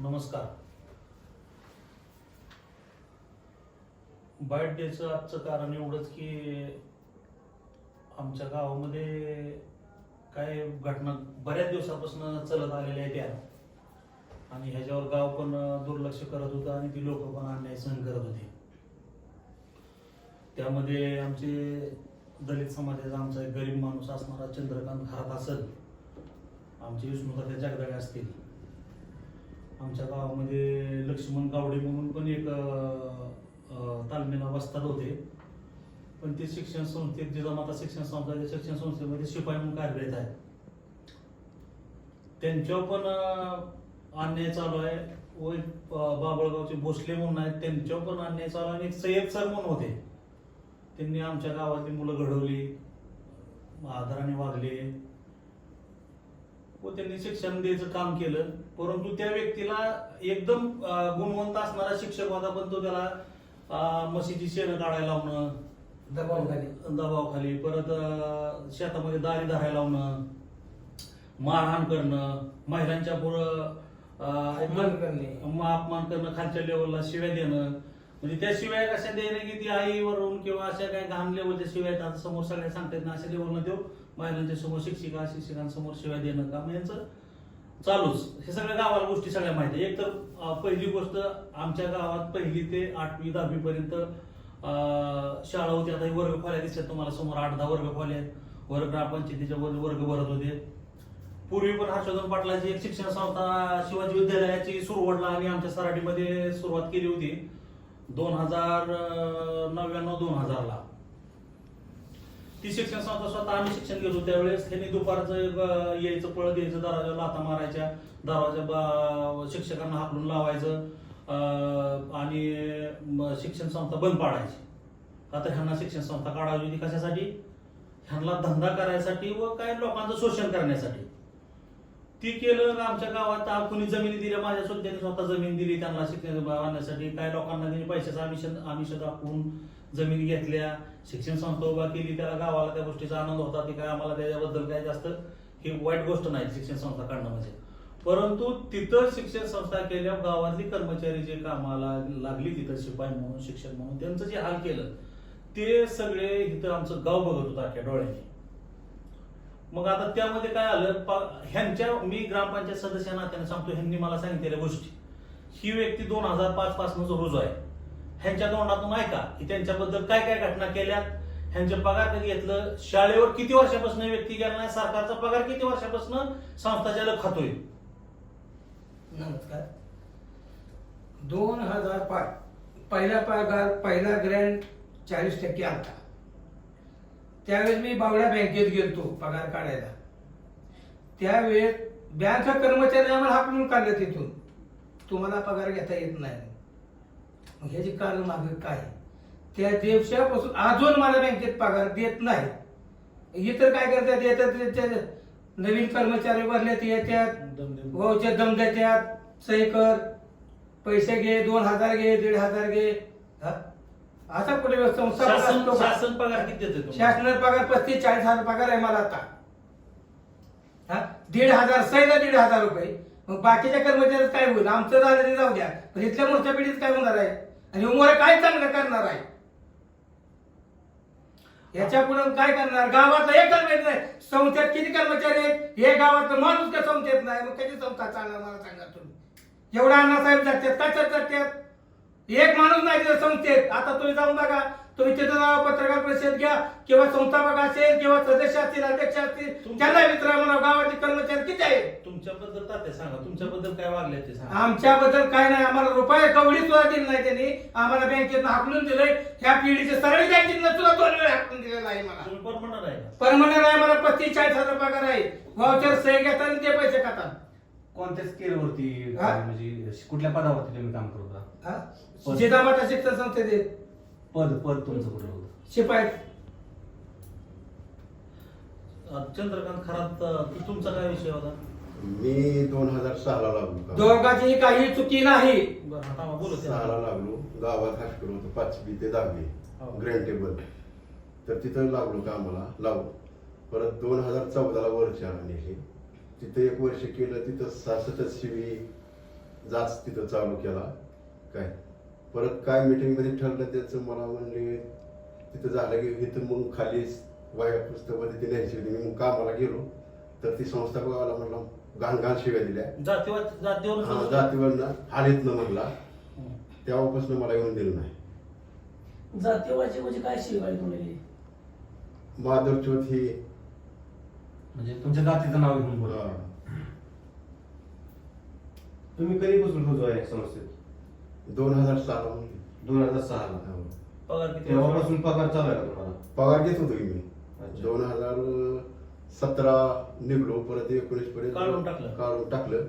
नमस्कार. बाईट डेचं आजचं कारण एवढंच की आमच्या गावामध्ये काय घटना बऱ्याच दिवसापासून चलत आलेल्या आहेत त्या, आणि ह्याच्यावर गाव पण दुर्लक्ष करत होतं आणि ती लोक पण अन्याय सहन करत होते. त्यामध्ये आमचे दलित समाजाचा आमचा एक गरीब माणूस असणारा चंद्रकांत खरात असेल, आमचे विष्णुतात्या जगदाळे असतील, आमच्या गावामध्ये लक्ष्मण गावडे म्हणून पण एक तालमीला वस्ताद होते, पण ते शिक्षण संस्थेत जिजामाता शिक्षण संस्था शिक्षण संस्थेमध्ये शिपाई म्हणून कार्यरत आहेत. त्यांच्यावर पण अन्याय चालू आहे. व बाबळगावचे भोसले म्हणून आहेत, त्यांच्यावर पण अन्याय चालू आहे. आणि सय्यद सर म्हणून होते, त्यांनी आमच्या गावातली मुलं घडवली, आदराने वागले व त्यांनी शिक्षण द्यायचं काम केलं. परंतु त्या व्यक्तीला एकदम गुणवंत असणारा शिक्षक होता, पण तो त्याला म्हशीची शेण काढायला लावणं, दबावाखाली, परत शेतामध्ये दारी धरायला लावणं, मारहाण करणं, महिलांच्या पुढं अपमान करणं, खालच्या लेवलला शिव्या देणं. म्हणजे त्या शिवाय कशा देणं की ती आईवरून किंवा अशा काही घाण लेवलच्या शिवाय आता समोर सगळ्या सांगतात ना, अशा लेवलला देऊ महिलांच्या समोर शिक्षकांसमोर शिवाय देणं काम यांचं चालूच. हे सगळ्या गावाला गोष्टी सगळ्या माहिती आहे. एक तर पहिली गोष्ट, आमच्या गावात 1ली ते 8वी 10वी पर्यंत शाळा होती. आता वर्ग खोल्या दिसतात तुम्हाला समोर, 8-10 वर्ग खोल्या आहेत. वर्ग ग्रामपंचायतीच्या वर्ग भरत होते. पूर्वी पण हर्षवर्धन पाटलाची एक शिक्षण संस्था शिवाजी विद्यालयाची सुरुवातला आणि आमच्या सराटीमध्ये सुरुवात केली होती 2099-2000 ला. ती शिक्षण संस्था स्वतः आम्ही शिक्षण घेतो त्यावेळेस त्यांनी दुपारचं यायचं, पळ द्यायचं, दरवाजा लाथा मारायच्या, दरवाजा शिक्षकांना हाकलून लावायचं आणि शिक्षण संस्था बंद पाडायची. आता ह्यांना शिक्षण संस्था काढावी होती कशासाठी? ह्यांना धंदा करायसाठी व काय लोकांचं शोषण करण्यासाठी. ती केलं. आमच्या गावात कुणी जमिनी दिल्या, माझ्या त्यांनी स्वतः जमीन दिली त्यांना शिक्षण आणण्यासाठी. काही लोकांना त्यांनी पैशाचा आमिष दाखवून जमिनी घेतल्या, शिक्षण संस्था उभा केली. त्याला गावाला त्या गोष्टीचा आनंद होता. ती काय आम्हाला त्याच्याबद्दल काय जास्त ही वाईट गोष्ट नाही शिक्षण संस्था काढणं म्हणजे. परंतु तिथं शिक्षण संस्था केल्या, गावातली कर्मचारी जे कामाला लागली तिथं शिपाई म्हणून, शिक्षक म्हणून, त्यांचं जे हाल केलं ते सगळे इथं आमचं गाव बघत होतं अख्ख्या डोळ्याने. मग आता त्यामध्ये काय आलं, ह्यांच्या मी ग्रामपंचायत सदस्य नात्याने सांगतो, ह्यांनी मला सांगितलेल्या गोष्टी, ही व्यक्ती 2005 पासूनच रुजू आहे. ह्यांच्या तोंडातून ऐका की त्यांच्याबद्दल काय काय घटना केल्या, ह्यांचे पगार कधी घेतलं, शाळेवर किती वर्षापासून व्यक्ती गेला नाही, सरकारचा पगार किती वर्षापासून संस्था चालक खातोय. नमस्कार. 2005 पहिला पगार, पहिला ग्रँड 40% आलता. त्यावेळेस मी बावडा बँकेत गेलतो पगार काढायला. त्यावेळेस बँक कर्मचारी आम्हाला हाकलून काढलं तिथून, तुम्हाला पगार घेता येत नाही. मग ह्याची कारण मागे काय? त्या दिवसापासून अजून मला बँकेत पगार देत नाही. इतर काय करतात, येतात नवीन कर्मचारी भरल्यात, येतात भाऊचे दम देतात, सही कर, पैसे घे, 2000 घे, 1500 घे. असा कुठे शासन पगार किती देतो? शासनाचा पगार 35-40 हजार पगार आहे मला आता. 1500 सहीला 1500 रुपये. मग बाकीच्या कर्मचाऱ्यात काय होईल? आमचं झालं ते जाऊ द्या, पण इथल्या मोठ्या पिढीत काय होणार आहे आणि उमर काय चांगलं करणार आहे? याच्या पुढे काय करणार? गावातला एक कर्मचारी नाही, संस्थेत किती कर्मचारी आहेत? हे गावातलं माणूस का संस्थेत नाही, मग कधी संस्था चालणार मला सांगा तुम्ही? एवढा अण्णासाहेब जातात, कशात जातात? एक माणूस नाही तिथं संस्थेत. आता तुम्ही जाऊन बघा, तुम्ही तिथं जावा, पत्रकार परिषद घ्या किंवा संस्था बघा असेल किंवा सदस्य असतील, अध्यक्ष असतील, त्यांना विचारा म्हणा गावाचे कर्मचारी किती आहेत. तुमच्याबद्दल तात्या सांगा, तुमच्याबद्दल काय वागले ते सांगा. आमच्याबद्दल काय नाही, आम्हाला रुपये कवडी सुद्धा दिली नाही त्यांनी. आम्हाला बँकेत हाकलून दिलंय. ह्या पिढीचे सरळ बँकेत सुद्धा 2 वेळा हाकलून दिलेलं आहे मला. परमनंट आहे? परमनंट आहे. मला 35-40 हजार पगार आहे. व्हाउचर सही घेतात आणि ते पैसे खातात. कोणत्या स्केलवरती, म्हणजे कुठल्या पदावरती तुम्ही काम करता? जिजामाता शिक्षण संस्थेत पद तुमचं कुठलं होतं? शिपाई. चंद्रकांत खरात, तुमचा काय विषय होता? मी 2006 ला लागलो. दोघांची काही चुकी नाही. बरं, बोलू. 6 ला लागलो. गावात हायस्कूल होतं 5वी ते 10वी ग्रँड टेबल, तर तिथं लागलो कामाला. परत 2014 ला वरच्या नेले. तिथं 1 वर्ष केलं. तिथं 66 शिवी जाच तिथं चालू केला. काय परत काय मीटिंगमध्ये ठरलं त्याचं मला म्हणले तिथं झालं की इथं मग खाली वया पुस्तकामध्ये ते न्यायची होती. मी मग कामाला गेलो तर ती संस्थापकाला म्हणला घाण घाण शिव्या दिल्या. जातीवर जातीवर हालीत न म्हणला. तेव्हापासून मला येऊन दिलं नाही. जातीवाची म्हणजे काय शिवाय तुम्ही माधवचोत ही म्हणजे तुमच्या जातीचं नाव घेऊन बोला. तुम्ही कधीपासून रुजू आहे संस्थेत? 2006 2006 पगार किती? तेव्हापासून पगार चालू आहे का तुम्हाला? पगार घेत होतो की मी. अच्छा. 2017 निघलो परत 19 पर्यंत काढून टाकलं.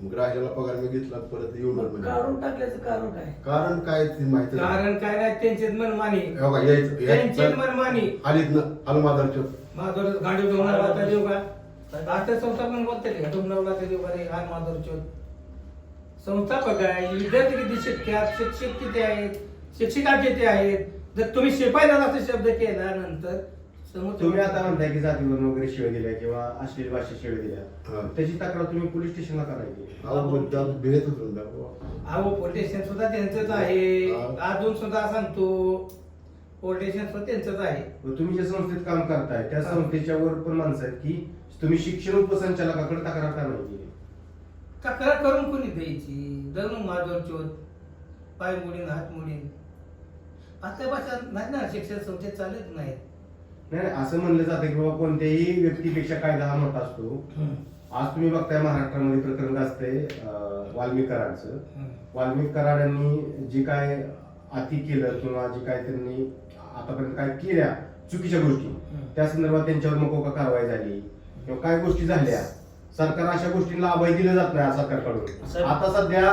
मग राजाला पगार मी घेतला परत येऊन काढून टाकल्याचं कारण काय? कारण काय ते माहिती नाही. कारण काय नाही त्यांचीच मनमानी, हो का, त्यांचीच मनमानी. आलीत ना आलो माधवचोत. माधुर गाडी डोंगराला देऊ का आता संस्थापन बोलते का डोंगराला देऊ का रे हा माधुरचोत संस्थापक आहे. विद्यार्थी किती शिक्षक किती आहेत, शिक्षिका किती आहेत. जर तुम्ही शिपाई दादाचा शब्द केल्यानंतर तुम्ही आता म्हणताय की जातीवरून वगैरे शिव्या दिल्या किंवा अश्लील भाषेत शिव्या दिल्या, हा. त्याची तक्रार तुम्ही पोलीस स्टेशनला करायची. अहो मुद्दा भेट होतो ना. अहो पोलिटेशन सुद्धा त्यांचंच आहे. हा. अजून सुद्धा सांगतो पोलिटेशन सुद्धा त्यांचंच आहे. तुम्ही ज्या संस्थेत काम करताय त्या संस्थेच्या वर पण माणसं आहेत की तुम्ही शिक्षण उपसंचालकाकडे तक्रार का नाही केली? तक्रार करून कोणी द्यायची? जाऊन माधुरचोत पाय मोडीन हात मोडीन आता भाषा नाही ना शिक्षण संस्थेत चालत नाही. नाही नाही, असं म्हणलं जातं की बाबा कोणत्याही व्यक्तीपेक्षा कायदा हा मोठा असतो. आज तुम्ही बघताय महाराष्ट्रामध्ये प्रकरण गाजतंय वाल्मिक कराडचं. वाल्मिक कराडांनी जी काय अति केलं किंवा जी काय त्यांनी आतापर्यंत काय केल्या चुकीच्या गोष्टी त्या संदर्भात त्यांच्यावर मकोका कारवाई झाली किंवा काय गोष्टी झाल्या. सरकार अशा गोष्टींना अभय दिलं जात नाही सरकारकडून. आता सध्या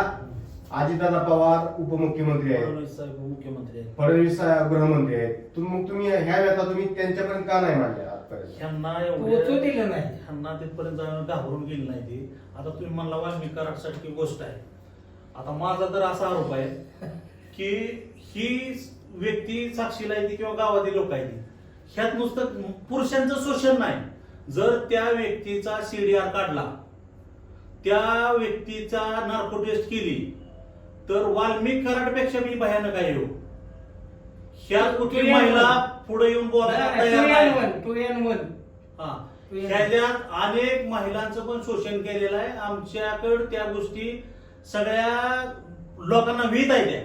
अजितदादा पवार उपमुख्यमंत्री आहेत, फडणवीस साहेब मुख्यमंत्री आहेत. फडणवीस साहेब गृहमंत्री आहेत. मग तुम्ही ह्या व्यथा तुम्ही त्यांच्यापर्यंत का नाही मांडल्या आजपर्यंत? ह्यांना पोहोचू दिलं नाही. ह्यांना तिथपर्यंत घाबरून गेली नाही ती. आता तुम्ही म्हणला वाल्मिक कराडसाठी गोष्ट आहे. आता माझा तर असा आरोप आहे की ही व्यक्ती साक्षीला येते किंवा गावातील लोक आहेत ह्यात नुसतं पुरुषांचं शोषण नाही. जर त्या व्यक्तीचा CDR काढला, त्या व्यक्तीचा नार्को टेस्ट केली तर वाल्मिक कराडपेक्षा मी भयानक आहे हो. ह्या कुठली महिला पुढे येऊन बोलायला तयार नाही. 2N1 हा. ह्याच्यात अनेक महिलांचं पण शोषण केलेलं आहे. आमच्याकडे त्या गोष्टी सगळ्या लोकांना भीत आहे. त्या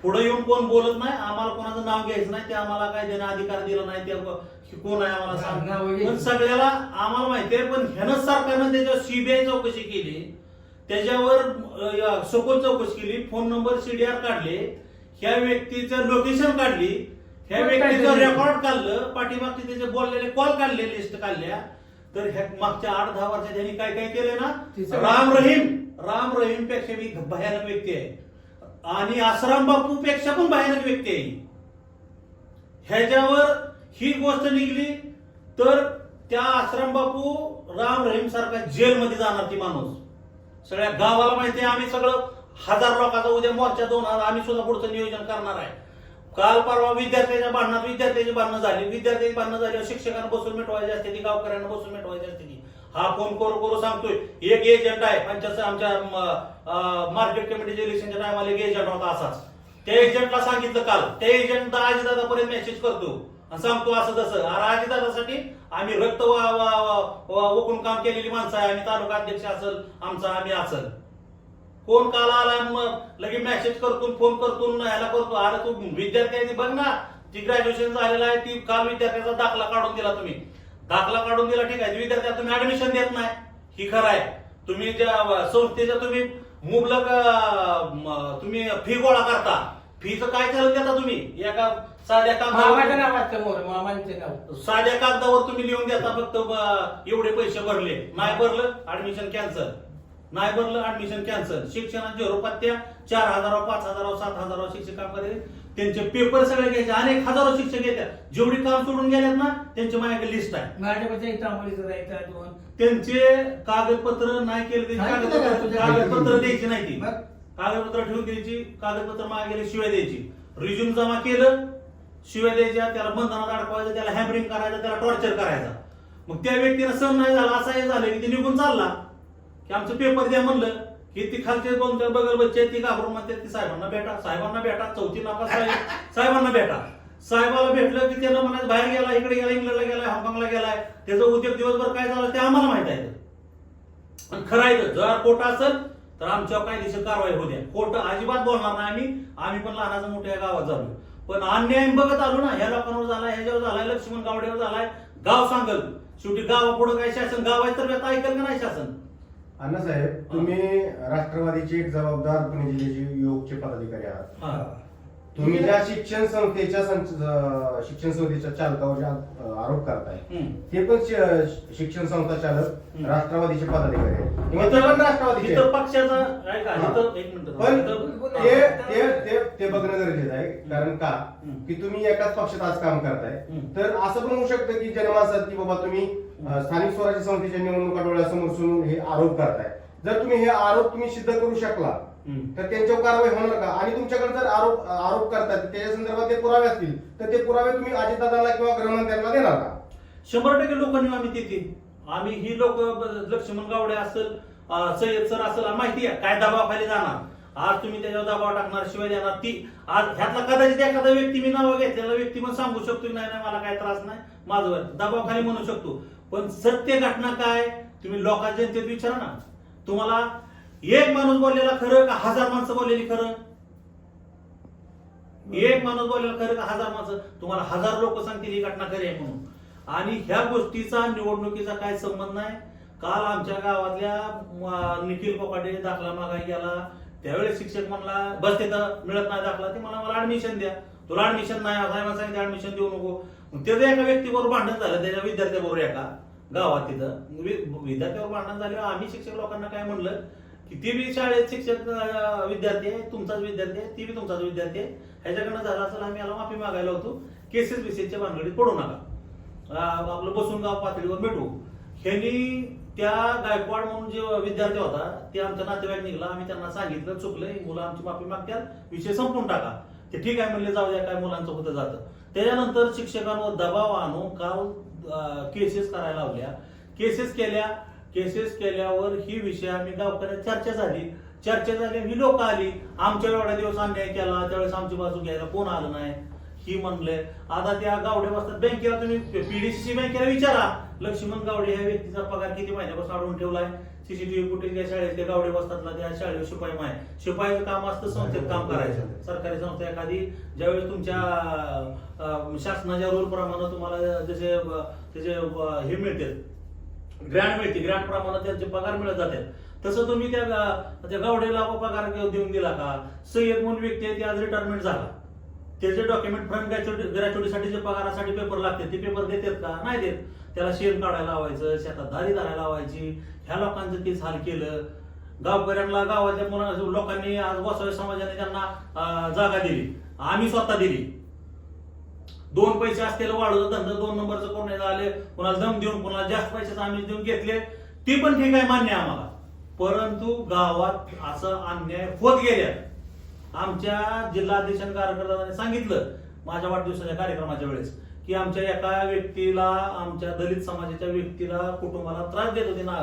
पुढे येऊन कोण बोलत नाही. आम्हाला कोणाचं नाव घ्यायचं नाही. ते आम्हाला काय देणं अधिकार दिला नाही. ते कोण आहे आम्हाला सांग. पण सगळ्याला आम्हाला माहिती आहे. पण ह्यानं सरकारनं त्याच्यावर CBI चौकशी केली, त्याच्यावर सखोल चौकशी केली, फोन नंबर CDR काढले, ह्या व्यक्तीचं लोकेशन काढली, ह्या व्यक्तीचं रेकॉर्ड काढलं, पाठीमागचे त्याचे बोललेले कॉल काढले, लिस्ट काढल्या. तर ह्या मागच्या 8-10 वर्षात त्यांनी काय काय केलंय ना. राम रहीम पेक्षा मी भयानक व्यक्ती आहे आणि आसाराम बापू पेक्षा पण भयानक व्यक्ती आहे. ह्याच्यावर ही गोष्ट निघली तर त्या आसाराम बापू राम रहीम सारखा जेलमध्ये जाणार ती माणूस. सगळ्या गावाला माहिती आहे. आम्ही सगळं 1000 लोकांचा उद्या मोर्चा 2000 आम्ही सुद्धा पुढचं नियोजन करणार आहे. काल परवा विद्यार्थ्याची भांडणं झाली. विद्यार्थ्याची भांडणं झाली शिक्षकांना बसून मिटवायची असते ती, गावकऱ्यांना बसून मिटवायची असते ती. हा फोन करू सांगतोय. एक एजंट आहे पंचायत आमच्या मार्केट कमिटीच्या इलेक्शनच्या टायमाला एक एजंट होता असाच. त्या एजंटला सांगितलं काल. त्या एजंट आजीदादापर्यंत मेसेज करतो आणि सांगतो असं तसं. आजीदादासाठी आम्ही रक्त ओकून काम केलेली माणसं आहे. आम्ही तालुका अध्यक्ष असेल आमचा, आम्ही असेल. कोण काल आलाय मग लगे मेसेज करतो, फोन करतो, ह्याला करतो. अरे तू विद्यार्थ्यांनी बघ ना, ती ग्रॅज्युएशन झालेला आहे, ती काल विद्यार्थ्याचा दाखला काढून दिला तुम्ही. दाखला काढून दिला ठीक आहे, विद्यार्थ्याला तुम्ही ऍडमिशन देत नाही, ही खरं आहे. तुम्ही ज्या संस्थेच्या तुम्ही मुबलक तुम्ही फी गोळा करता, फीचं काय चालत देता तुम्ही? एका साध्या साध्या कागदावर तुम्ही लिहून देता फक्त एवढे पैसे भरले, नाही भरलं ऍडमिशन कॅन्सल, नाही भरलं ऍडमिशन कॅन्सल. शिक्षणाची झरोपात्या 4000, 5000, 7000 शिक्षकांकडे त्यांचे पेपर सगळे घ्यायचे. अनेक हजारो शिक्षक येतात, जेवढी काम सोडून गेल्यात ना त्यांची माझ्याकडे लिस्ट आहे. त्यांचे कागदपत्र नाही केले, कागदपत्र द्यायची नाही ती, कागदपत्र ठेवून द्यायची, कागदपत्र मागे शिवाय द्यायची. रिझ्यूम जमा केलं, शिवाय द्यायच्या, त्याला बंधनात अडकवायचं, त्याला हॅमरिंग करायचं, त्याला टॉर्चर करायचा. मग त्या व्यक्तीला सहन नाही झाला, असं हे झालं की ते निघून चालला की आमचं पेपर द्या म्हणलं की ती खालचे 2-4 बगल बच्चे ती घाबरून म्हणते ती साहेबांना भेटा चौथी नापास साहेबांना भेटा. साहेबाला भेटलं की त्यानं म्हणायचं बाहेर गेला, इकडे गेला, इंग्लंडला गेलाय, हाँगकाँगला गेलाय, त्याचं उद्योग दिवसभर काय झालं ते आम्हाला माहित आहे. आणि खरं आहे जर कोर्ट असेल तर आमच्यावर कायदेशीर कारवाई होऊ द्या. कोर्ट अजिबात बोलणार नाही. आम्ही पण लहानाचं मोठ्या गावात झालो, पण अन्याय बघत आलो ना. ह्या लोकांवर झालाय, ह्याच्यावर झालाय, लक्ष्मण गावडेवर झालाय. गाव सांगल शेवटी गावापुढं काय शासन, गाव आहे तर ऐकल का नाही शासन. अण्णासाहेब, तुम्ही राष्ट्रवादीचे एक जबाबदार पुणे जिल्ह्याचे युवकचे पदाधिकारी आहात. हा. तुम्ही ज्या शिक्षण संस्थेच्या चालकावर जे आरोप करताय ते पण शिक्षण संस्था चालक राष्ट्रवादीचे पदाधिकारी आहेत किंवा ते पण राष्ट्रवादीचे इथं आहेत. पक्षाचं ऐका, इथं एक मिनिट पण इथं- ते बघणं गरजेचं आहे. कारण का की तुम्ही एकाच पक्षात आज काम करताय, तर असं पण होऊ शकतं की जनमानसात की बाबा तुम्ही स्थानिक स्वराज्य संस्थेच्या निवडणुका डोळ्यासमोर हे आरोप करताय. जर तुम्ही हे आरोप सिद्ध करू शकला तर त्यांच्यावर कारवाई होणार का? आणि तुमच्याकडे जर आरोप करतात त्याच्या संदर्भात ते पुरावे असतील तर ते पुरावे तुम्ही अजितदादांना किंवा गृहमंत्र्यांना देणार का? 100% लोकांनी आम्ही तिथे आम्ही ही लोक लक्ष्मण गावडे असेल, सय्यद सर असेल, माहिती आहे काय दबावाखाली जाणार. आज तुम्ही त्याच्यावर दबाव टाकणार, शिवाय देणार. ती आज ह्यातला कदाचित एखादा व्यक्ती मी नाव घेतलेला व्यक्ती पण सांगू शकतो की नाही मला काय त्रास नाही, माझं दबावाखाली म्हणू शकतो. पण सत्य घटना काय तुम्ही लोकांच्या जनतेत विचारा ना. तुम्हाला एक माणूस बोललेला खरं का 1000 माणसं बोललेली खरं? एक माणूस बोललेला खरं का 1000 माणसं? तुम्हाला 1000 लोक सांगतील ही घटना खरी आहे म्हणून. आणि ह्या गोष्टीचा निवडणुकीचा काय संबंध नाही. काल आमच्या गावातल्या निखिल कोकाटे दाखला मागाय गेला, त्यावेळेस शिक्षक म्हणला बस तिथं मिळत नाही दाखला, ते मला ऍडमिशन द्या. तुला ऍडमिशन नाही, साहेबांना सांगितलं ऍडमिशन देऊ नको. त्याचं एका व्यक्तीबरोबर भांडण झालं, त्याच्या विद्यार्थ्याबरोबर एका गावात तिथं विद्यार्थ्यावर भांडण झाल्यावर आम्ही शिक्षक लोकांना काय म्हणलं की ती बी शाळेत शिक्षक विद्यार्थी आहे, तुमचाच विद्यार्थी आहे, ती बी तुमचाच विद्यार्थी आहे, ह्याच्याकडनं झालं असेल आम्ही याला माफी मागायला होतो. केसेस बिसेसच्या भानगडीत पडू नका, आपलं बसून गाव पातळीवर भेटू. ह्यांनी त्या गायकवाड म्हणून जे विद्यार्थी होता ते आमच्या नातेवाईक निघला, आम्ही त्यांना सांगितलं चुकलंय, मुलं आमची माफी मागतात, विषय संपून टाका. ते ठीक आहे म्हणले, जाऊ द्या काय मुलांचं होतं जातं. त्याच्यानंतर शिक्षकांवर दबाव आणून काल केसेस करायला लावल्या. केसेस केल्यावर ही विषय आम्ही गावकऱ्यात चर्चा झाली, ही लोक आली, आमच्या एवढ्या दिवस अन्याय केला त्यावेळेस आमची बाजू घ्यायला कोण आलं नाही ही म्हणले. आता त्या गावडे बसतात बँकेला, तुम्ही पीडीसीसी बँकेला विचारा लक्ष्मण गावडे ह्या व्यक्तीचा पगार किती महिन्यापासून अडवून ठेवलाय. सीसीटीव्ही फुटेज त्या शाळेत ते गावडे बसतातला त्या शाळेवर शिपाईचं काम असतं संस्थेत काम करायचं. सरकारी संस्था एखादी ज्यावेळेस तुमच्या शासनाच्या रूल प्रमाणे तुम्हाला जसे त्याचे हे मिळते ग्रँट मिळते, ग्रँट प्रमाणे त्यांचे पगार मिळत जातात, तसं तुम्ही त्या गावडेला पगार देऊन दिला का? सय्यद म्हणून व्यक्ती आहे, ती आज रिटायरमेंट झाला, त्याचे डॉक्युमेंट फ्रंट ग्रॅच्युटीसाठी जे पगारासाठी पेपर लागतात ते पेपर देतात का? नाही देत. त्याला शेण काढायला लावायचं, शेतात दारी धरायला लावायची. ह्या लोकांचं तेच हाल केलं. गावकऱ्यांना गावाच्या लोकांनी आज वसावे समाजाने त्यांना जागा दिली, आम्ही स्वतः दिली. 2 पैसे असलेलं वाढवलं धंदा 2 नंबरचं कोण झाले, कोणाला दम देऊन कोणाला जास्त पैशाचं आम्ही देऊन घेतले, ती पण ठीक आहे, मान्य आहे आम्हाला. परंतु गावात असं अन्याय होत गेल्या. आमच्या जिल्हाध्यक्ष कार्यकर्त्यांनी सांगितलं माझ्या वाढदिवसाच्या कार्यक्रमाच्या वेळेस की आमच्या एका व्यक्तीला, आमच्या दलित समाजाच्या व्यक्तीला, कुटुंबाला त्रास देत होते ना,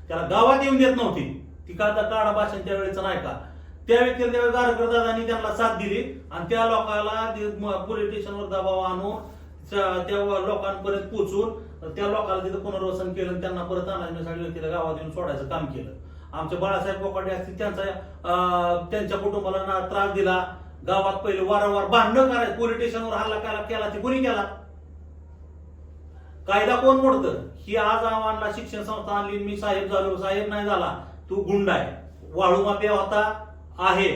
त्याला गावात येऊन देत नव्हती. ती काढा भाषण त्यावेळेचं नाही का, त्या व्यक्तीला त्यावेळेस कार्यकर्त्यांनी त्यांना साथ दिली आणि त्या लोकांना पोलीस स्टेशनवर दबाव आणून त्या लोकांपर्यंत पोहोचून त्या लोकांना तिथं पुनर्वसन केलं, त्यांना परत आणण्यासाठी व्यक्तीला गावात येऊन सोडायचं काम केलं. आमचे बाळासाहेब कोकाटे असतील त्यांच्या कुटुंबाला त्रास दिला. गावात पहिले वारंवार भांडण करायचं, पोलीस स्टेशनवर हल्ला केला ते कोणी केला? कायदा कोण मोडतं? ही आज आव्हानला शिक्षण संस्था आणली, मी साहेब झालो, साहेब नाही झाला, तू गुंड आहे. वाळू माफिया होता आहे,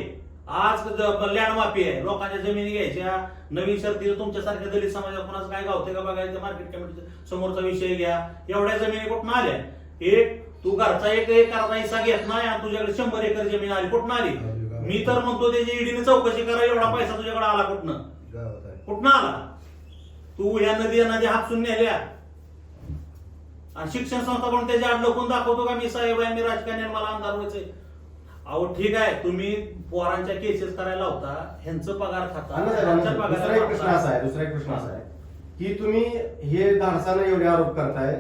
आज लँड माफी आहे, लोकांच्या जमिनी घ्यायच्या. नवीन शर्ती तुमच्यासारख्या दलित समाजात कोणाचं काय गावते का बघायचं, मार्केट कमिटीचा समोरचा विषय घ्या. एवढ्या जमिनी कुठून आल्या? तू घरचा एक एकराचा हिस्सा घेत नाही आणि तुझ्याकडे 100 एकर जमीन आली, कुठून आली? मी तर म्हणतो त्याची ईडीने चौकशी करा, एवढा पैसा तुझ्याकडे आला कुठनं आला? तू या नदी हापसून नेल्या आणि शिक्षण संस्था पण त्याच्या आड लोकून दाखवतो का मी साहेब आहे, मी राजकारणी मला आमदार व्हायचंय. अहो ठीक आहे, तुम्ही पोरांच्या केसेस करायला होता, ह्यांचं पगार खाता. दुसरा एक प्रश्न असा आहे की तुम्ही हे धाडसानं एवढे आरोप करताय,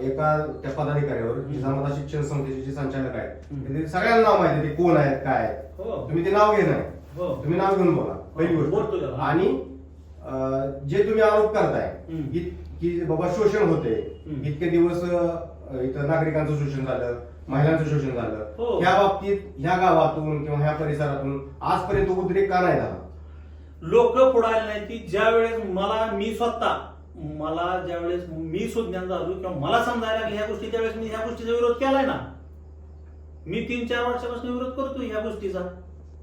एका त्या पदाधिकाऱ्यावर जिजामाता शिक्षण संस्थेचे जे संचालक आहेत हम्म. ते सगळ्यांना नाव माहिती आहे, ते कोण आहेत काय आहेत. हो तुम्ही ते नाव घेणार हो तुम्ही नाव घेऊन बोला पहिली बोलतो गोष्ट. त्याला. आणि जे तुम्ही आरोप करताय हम्म. की बाबा शोषण होते, हम्म. इतके दिवस इथं नागरिकांचं शोषण झालं, महिलांचं शोषण झालं, हो. ह्या बाबतीत ह्या गावातून किंवा ह्या परिसरातून आजपर्यंत उद्रेक का नाही झाला? लोक पुढायला नाही ती ज्या वेळेस मला ज्यावेळेस मी सुज्ञान झालो किंवा मला समजायला लागले ह्या गोष्टी, त्यावेळेस मी ह्या गोष्टीचा विरोध केलाय ना. मी 3-4 वर्षापासून विरोध करतोय ह्या गोष्टीचा.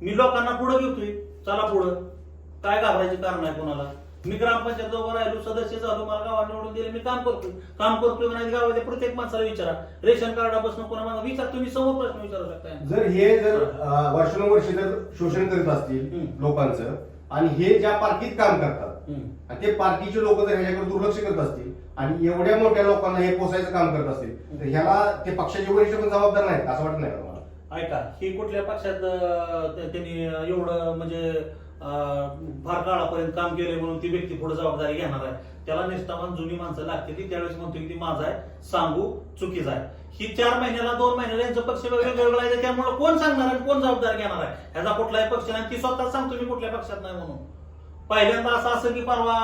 मी लोकांना पुढे घेतोय, चला पुढं, काय घाबरायचे कारण आहे कोणाला. मी ग्रामपंचायत उभं राहिलो, सदस्य झालो, मला गावात निवडून दिले, मी काम करतोय नाही गावाच्या प्रत्येक माणसाला विचारा. रेशन कार्डापासून कोणा मला विचार, तुम्ही समोर प्रश्न विचारू शकता. जर वर्षानुवर्षे जर शोषण करीत असतील हम्म. लोकांचं आणि हे ज्या पार्टीत काम करतात हम्म. आणि ते पार्टीचे लोक जर ह्याच्याकडे दुर्लक्ष करत असतील आणि एवढ्या मोठ्या लोकांना हे पोसायचं काम करत असतील तर ह्याला ते पक्षाचे वरिष्ठ पण जबाबदार नाहीत असं वाटत नाही का तुम्हाला? ऐका, ही कुठल्या पक्षात त्यांनी एवढं म्हणजे फार काळापर्यंत काम केले म्हणून ती व्यक्ती पुढे जबाबदारी घेणार आहे. त्याला निष्ठावान जुनी माणसं लागते ती त्यावेळेस म्हणतो की ती माझा आहे, सांगू चुकीचा आहे. ही 4 महिन्याला 2 महिन्याला यांचं पक्ष वेगवेगळा आहे, त्यामुळे कोण सांगणार आणि कोण जबाबदार घेणार आहे ह्याचा कुठलाही पक्ष नाही. ती स्वतः सांगतो मी कुठल्या पक्षात नाही म्हणून. पहिल्यांदा असं की परवा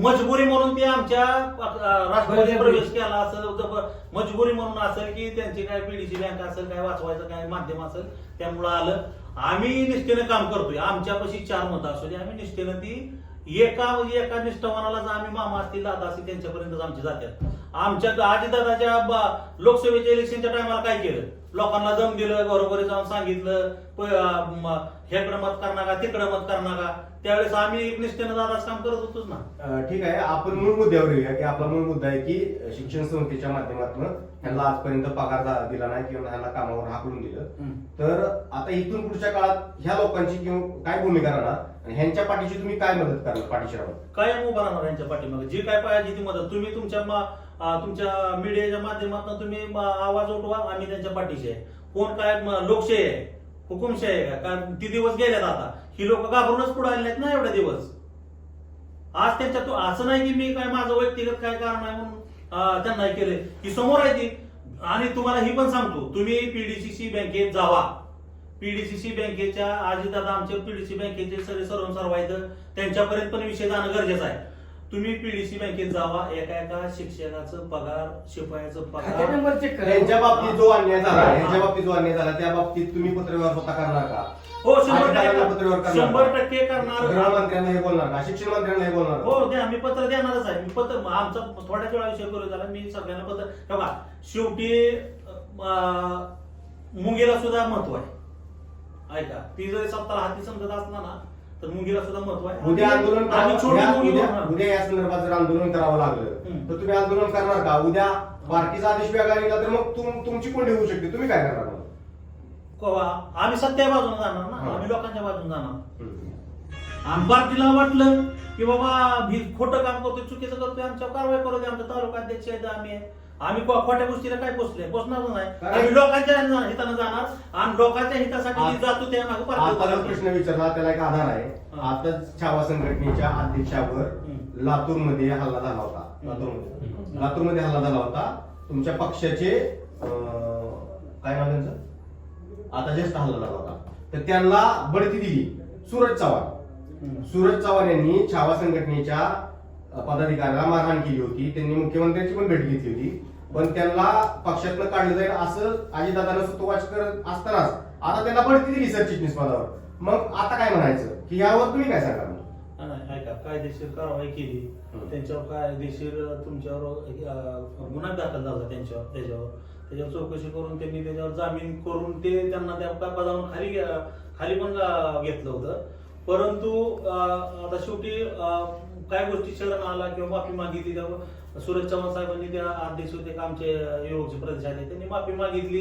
मजबुरी म्हणून ते आमच्या राष्ट्रवादी प्रवेश केला असं, मजबुरी म्हणून असेल की त्यांची काय पीडीसी बँक असेल, काय वाचवायचं काय माध्यम असेल, त्यामुळं आलं. आम्ही निष्ठेने काम करतोय, आमच्यापाशी 4 मतं असू दे, आम्ही निष्ठेनं ती एका निष्ठावानाला जर आम्ही मामा असतील, दादा असतील, त्यांच्यापर्यंतच आमची जातात. आमच्या आजीदादाच्या लोकसभेच्या इलेक्शनच्या टायमाला काय केलं, लोकांना दम दिलं, घरोघरी जाऊन सांगितलं हेकडं मत करणार का तिकडं मत करणार का. त्यावेळेस आम्ही एक निष्ठेनं दादाच काम करत होतोच ना. ठीक आहे, आपण मूळ मुद्द्यावर येऊया की आपला मूळ मुद्दा आहे की शिक्षण संस्थेच्या माध्यमातून ह्यांना आजपर्यंत पगार दिला नाही किंवा ह्यांना कामावर हाकलून दिलं. तर आता इथून पुढच्या काळात ह्या लोकांची किंवा काय भूमिका राहणार आणि ह्यांच्या पाठीशी तुम्ही काय मदत करणार? पाठीशी राहणार कायम उभा राहणार यांच्या पाठीमागे, जी काय पाहिजे ती मदत. तुम्ही तुमच्या मीडियाच्या माध्यमातून तुम्ही आवाज उठवा, आम्ही त्यांच्या पाठीशी आहे. कोण काय लोकशाही आहे, हुकुमशाही आहे का? कारण ती दिवस गेल्यात आता. ही लोक घाबरूनच पुढे आले नाहीत ना एवढे दिवस. आज त्यांच्या असं नाही की मी काय माझं व्यक्तिगत काय कारण आहे म्हणून त्यांना केलंय, की समोर आहे ती. आणि तुम्हाला ही पण सांगतो, तुम्ही पीडीसीसी बँकेत जावा. पीडीसीसी बँकेच्या आजीदादा आमचे पीडीसी बँकेचे सर्व आहेत, त्यांच्यापर्यंत पण विषय जाणं गरजेचं आहे. तुम्ही पीडीसी बँकेत जावा, एका शिक्षकाचं पगार, शिपायाचं खाते पगार, नंबर चेक करा. त्यांच्या बाबतीत जो अन्याय झाला त्या बाबतीत तुम्ही पत्रव्यवहार स्वतः करणार का? हो 100% पत्रव्यवहार करणार का? करणार. गृहमंत्र्यांना हे बोलणार का? शिक्षण मंत्र्यांना हे बोलणार का? हो द्या, मी पत्र देणारच आहे. मी पत्र आमचा थोड्याच वेळा विषय करू झाला, मी सगळ्यांना पत्र बघा. शेवटी मुंगीला सुद्धा महत्व आहे. ऐका, ती जरी स्वतःला हाती समजत असला ना तर मुंगीला सुद्धा महत्व आहे. उद्या आंदोलन उद्या या संदर्भात जर आंदोलन करावं लागलं तर तुम्ही आंदोलन करणार का? उद्या पार्टीचा आदेश वेगळा निघाला तर मग तुमची कोंडी होऊ शकते, तुम्ही काय करणार? आम्ही सत्या बाजूने जाणार ना, आम्ही लोकांच्या बाजूने जाणार. आम्ही पार्टीला वाटलं की बाबा खोटं काम करतोय, चुकीचं करतोय, आमच्यावर कारवाई करू दे. आमचा तालुका अध्यक्ष आहे, आम्ही खोट्या गोष्टीला काय पोचणार नाही. आम्ही लोकांच्या हितानं जाणार आणि लोकांच्या हितासाठी जातो त्या मागे आता प्रश्न विचारला त्याला एक आधार आहे. आता छावा संघटनेच्या अध्यक्षावर लातूरमध्ये हल्ला झाला होता. लातूरमध्ये हल्ला झाला होता. तुमच्या पक्षाचे काय नाव त्यांचं, आता ज्येष्ठ हल्ला झाला होता, तर त्यांना बढती दिली. सूरज चव्हाण यांनी छावा संघटनेच्या पदाधिकाऱ्याला मारहाण केली होती. त्यांनी मुख्यमंत्र्यांची पण भेट घेतली होती, पण त्यांना पक्षातनं काढलं जाईल असं अजितदादांना सत्तोवाच करत असतानाच आता त्यांना बढती दिली सरचिटणीस पदावर. मग आता काय म्हणायचं की यावर तुम्ही काय सांगा? ऐका, कायदेशीर कारवाई केली, त्यांच्यावर कायदेशीर तुमच्यावर गुन्हा दाखल झाला, त्याच्यावर चौकशी करून त्यांनी त्याच्यावर जामीन करून ते त्यांना त्या पदावरून खाली पण घेतलं होतं. परंतु आता शेवटी काय गोष्टी शरण आला किंवा माफी मागितली, तेव्हा सूरज चव्हाण साहेबांनी त्या अध्यक्ष होते आमचे युवकचे प्रदेशाचे, त्यांनी माफी मागितली.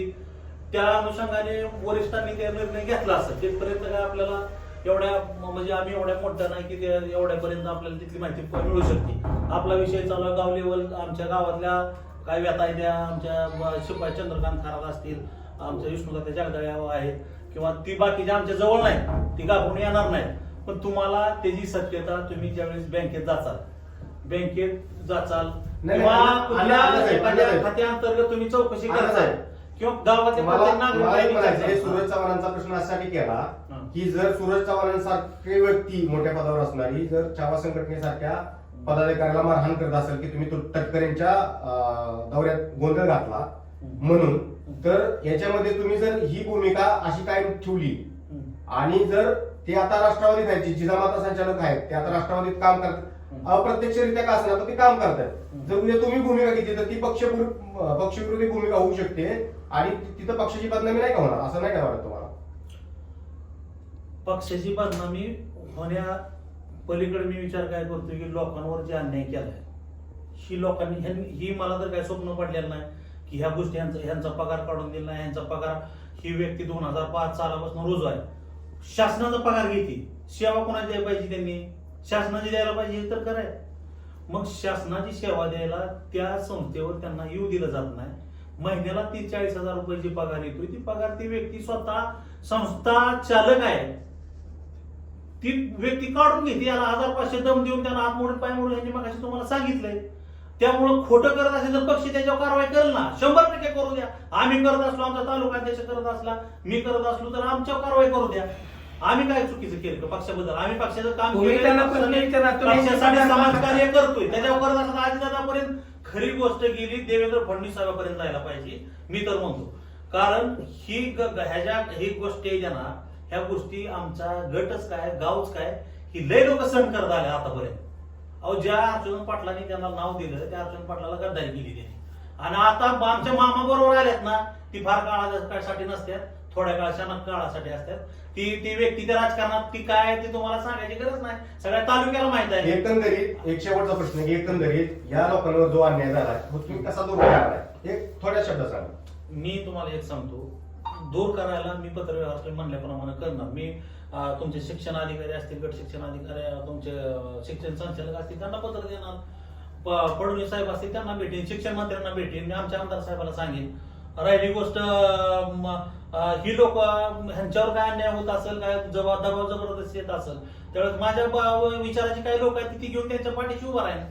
त्या अनुषंगाने वरिष्ठांनी त्या निर्णय घेतला असं. तिथपर्यंत काय आपल्याला एवढ्या म्हणजे आम्ही एवढ्या मोठ्या नाही की एवढ्यापर्यंत आपल्याला तिथली माहिती मिळू शकते. आपला विषय चालू आहे गाव लेवल, आमच्या गावातल्या काय व्यथा आहे त्या आमच्या शिपाई चंद्रकांत खरात असतील, आमच्या विष्णुदाते जगदाळे आहेत किंवा ती बाकीच्या आमच्या जवळ नाही, ती गाभून येणार नाही. पण तुम्हाला त्याची सत्यता तुम्ही ज्यावेळेस बँकेत जाचाल नाही, किंवा नाही, कुठल्या अन्नदाता एखाद्या साहेब. खात्याअंतर्गत तुम्ही चौकशी अन्नदाता करताय साहेब. किंवा गावातल्या मला प्रत्येक मला एक नागरिकाला म्हणायचं आहे, विचारता. सूरज चव्हाणांचा प्रश्न अशासाठी केला हा. की जर सूरज चव्हाणांसारखे व्यक्ती मोठ्या पदावर असणारी जर छावा संघटनेसारख्या पदाधिकाऱ्याला मारहाण करत असेल की तुम्ही तटकरेंच्या दौऱ्यात गोंधळ घातला म्हणून, तर याच्यामध्ये तुम्ही जर ही भूमिका अशी कायम ठेवली आणि जर ते आता राष्ट्रवादीत आहेत, जी जिजामाता संचालक आहेत ते आता राष्ट्रवादीत काम करतात, अप्रत्यक्षरित्या का असणार ते काम करतात, जर उद्या तुम्ही भूमिका घेतली तर ती पक्षविरोधी भूमिका होऊ शकते आणि तिथं पक्षाची बदनामी नाही का होणार, असं नाही का वाटत तुम्हाला? पक्षाची बदनामी होण्या पलीकडे मी विचार काय करतोय की लोकांवर जे अन्याय केलाय ही लोकांनी ही मला तर काय स्वप्न पडलेलं नाही की ह्या गोष्टी ह्यांचा पगार काढून दिला नाही, ह्यांचा पगार ही व्यक्ती 2005 सालापासून रोज आहे, शासनाचा पगार घेते, सेवा कोणाची द्यायला पाहिजे, त्यांनी शासनाची द्यायला पाहिजे तर कराय, मग शासनाची सेवा द्यायला त्या संस्थेवर त्यांना येऊ दिलं जात नाही. महिन्याला 30-40 हजार रुपये जी पगार येतोय ती पगार ती व्यक्ती स्वतः संस्था चालक आहे ती व्यक्ती काढून घेते, याला 1000-500 दम देऊन त्याला हात मोडून पाय मोडून यांनी मगाशी तुम्हाला सांगितलंय. त्यामुळं खोटं करत असेल तर पक्ष त्याच्यावर कारवाई करेल ना, 100% करू द्या. आम्ही करत असलो, आमचा तालुका अध्यक्ष करत असला, मी करत असलो तर आमच्यावर कारवाई करू द्या. आम्ही काय चुकीचं केलं का पक्षाबद्दल? आम्ही पक्षाचं काम तुम्ही केलंय, त्यांना प्रश्न विचारा, तुम्ही पक्षासाठी त्यांना समाजकार्य करतोय, त्याच्यावर करत असला आजीदादापर्यंत खरी गोष्ट गेली देवेंद्र फडणवीस साहेबांपर्यंत जायला पाहिजे, मी तर म्हणतो. कारण ही गोष्ट आहे ना, ह्या गोष्टी आमचा गटच काय गावच काय ही लय लोक सहन करत आले आतापर्यंत. अहो, ज्या अर्जुन पाटलांनी त्यांना नाव दिलं त्या अर्जुन पाटलाला गद्दारी केली त्यांनी, आणि आता आमच्या मामा बरोबर आल्यात ना, ती फार काळासाठी नसतात, थोड्या काळासाठी असतात. ती व्यक्ती त्या राजकारणात ती काय ती तुम्हाला सांगायची गरज नाही, सगळ्या तालुक्याला माहित आहे. एकंदरीत एक शेवटचा प्रश्न की एकंदरीत या लोकांवर जो अन्याय झाला तो तुम्ही कसा दूर करणार आहे, एक थोड्या शब्दात सांगा. मी तुम्हाला एक सांगतो, दूर करायला मी पत्रव्यवहार म्हणल्याप्रमाणे करणार. मी तुमचे शिक्षण अधिकारी असतील, गट शिक्षण अधिकारी, तुमचे शिक्षण संचालक असतील त्यांना पत्र देणार, फडणवीस साहेब असतील त्यांना भेटेन, शिक्षण मंत्र्यांना भेटेन, मी आमच्या आमदार साहेबाला सांगेन. राहिली गोष्ट ही लोक ह्यांच्यावर काय अन्याय होत असेल, काय दबाव जबरदस्ती येत असेल, त्यावेळेस माझ्या विचाराची काही लोक आहेत ती घेऊन त्यांच्या पाठीशी उभा राहील.